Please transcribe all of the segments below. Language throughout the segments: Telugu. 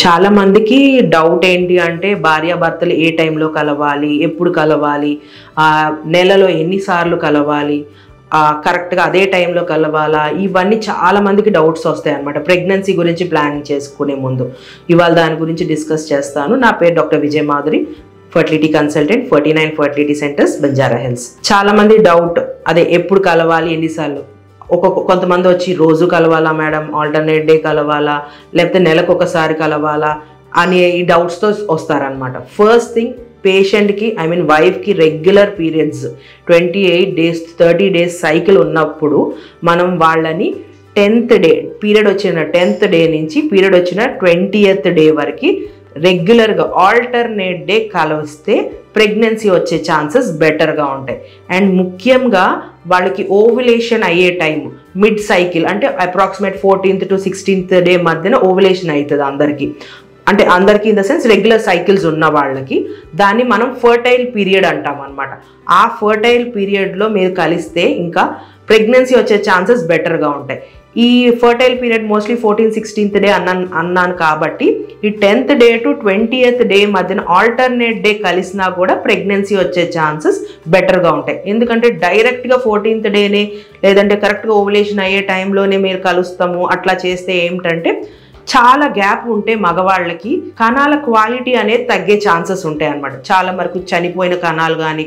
చాలా మందికి డౌట్ ఏంటి అంటే భార్యాభర్తలు ఏ టైంలో కలవాలి, ఎప్పుడు కలవాలి, నెలలో ఎన్నిసార్లు కలవాలి, కరెక్ట్గా అదే టైంలో కలవాలా, ఇవన్నీ చాలా మందికి డౌట్స్ వస్తాయి అన్నమాట ప్రెగ్నెన్సీ గురించి ప్లానింగ్ చేసుకునే ముందు. ఇవాళ దాని గురించి డిస్కస్ చేస్తాను. నా పేరు doctor Vijaya Madhuri, fertility consultant, 49 fertility centres, Banjara Hills. చాలా మంది డౌట్ అదే ఎప్పుడు కలవాలి, ఎన్నిసార్లు. కొంతమంది వచ్చి రోజు కలవాలా మేడం, ఆల్టర్నేట్ డే కలవాలా, లేకపోతే నెలకు ఒకసారి కలవాలా అని ఈ డౌట్స్తో వస్తారనమాట. ఫస్ట్ థింగ్, పేషెంట్కి వైఫ్కి regular periods 28 days 30 days cycle ఉన్నప్పుడు మనం వాళ్ళని 10th day పీరియడ్ వచ్చిన 10th day నుంచి పీరియడ్ వచ్చిన 20th day వరకు రెగ్యులర్గా ఆల్టర్నేట్ డే కలవస్తే ప్రెగ్నెన్సీ వచ్చే ఛాన్సెస్ బెటర్గా ఉంటాయి. అండ్ ముఖ్యంగా వాళ్ళకి ఓవ్యులేషన్ అయ్యే టైం మిడ్ సైకిల్, అంటే approximate 14th to 16th day మధ్యన ఓవ్యులేషన్ అవుతుంది అందరికీ. అంటే అందరికీ in the sense regular cycles ఉన్న వాళ్ళకి దాన్ని మనం ఫర్టైల్ పీరియడ్ అంటాం అనమాట. ఆ ఫర్టైల్ పీరియడ్లో మీరు కలిస్తే ఇంకా ప్రెగ్నెన్సీ వచ్చే ఛాన్సెస్ బెటర్గా ఉంటాయి. ఈ fertile period mostly 14th 16th day అన్నాను కాబట్టి ఈ 10th day to 20th day మధ్యన ఆల్టర్నేట్ డే కలిసినా కూడా ప్రెగ్నెన్సీ వచ్చే ఛాన్సెస్ బెటర్గా ఉంటాయి. ఎందుకంటే డైరెక్ట్గా 14th dayనే లేదంటే కరెక్ట్గా ఓవ్యులేషన్ అయ్యే టైంలోనే మీరు కలుస్తాము అట్లా చేస్తే ఏమిటంటే చాలా గ్యాప్ ఉంటే మగవాళ్ళకి కణాల క్వాలిటీ అనేది తగ్గే ఛాన్సెస్ ఉంటాయి అన్నమాట. చాలా వరకు చనిపోయిన కణాలు కానీ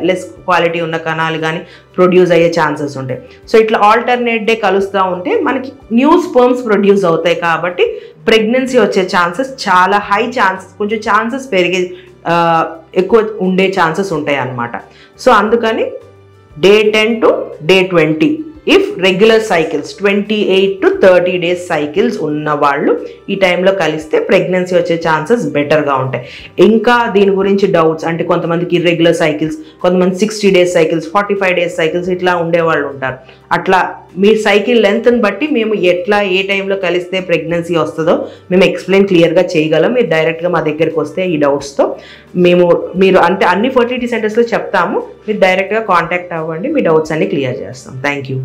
లెస్ క్వాలిటీ ఉన్న కణాలు కానీ ప్రొడ్యూస్ అయ్యే ఛాన్సెస్ ఉంటాయి. సో ఇట్లా ఆల్టర్నేట్ డే కలుస్తూ ఉంటే మనకి న్యూ స్పర్మ్స్ ప్రొడ్యూస్ అవుతాయి కాబట్టి ప్రెగ్నెన్సీ వచ్చే ఛాన్సెస్ చాలా హై ఛాన్సెస్, కొంచెం ఛాన్సెస్ పెరిగే ఎక్కువ ఉండే ఛాన్సెస్ ఉంటాయి అన్నమాట. సో అందుకని day 10 to day 20 if regular cycles 28 to 30 days cycles ఉన్న వాళ్ళు ఈ టైంలో కలిస్తే ప్రెగ్నెన్సీ వచ్చే ఛాన్సెస్ బెటర్గా ఉంటాయి. ఇంకా దీని గురించి డౌట్స్ అంటే కొంతమందికి ఇర్రెగ్యులర్ సైకిల్స్, కొంతమంది 60 days సైకిల్స్, 45 days సైకిల్స్ ఇట్లా ఉండేవాళ్ళు ఉంటారు. అట్లా మీ సైకిల్ లెంత్ని బట్టి మేము ఎట్లా ఏ టైంలో కలిస్తే ప్రెగ్నెన్సీ వస్తుందో మేము ఎక్స్ప్లెయిన్ క్లియర్గా చేయగలం. మీరు డైరెక్ట్గా మా దగ్గరికి వస్తే ఈ డౌట్స్తో మీరు అంటే అన్ని ఫర్టిలిటీ సెంటర్స్లో చెప్తాము, మీరు డైరెక్ట్గా కాంటాక్ట్ అవ్వండి, మీ డౌట్స్ అన్ని క్లియర్ చేస్తాం. Thank you.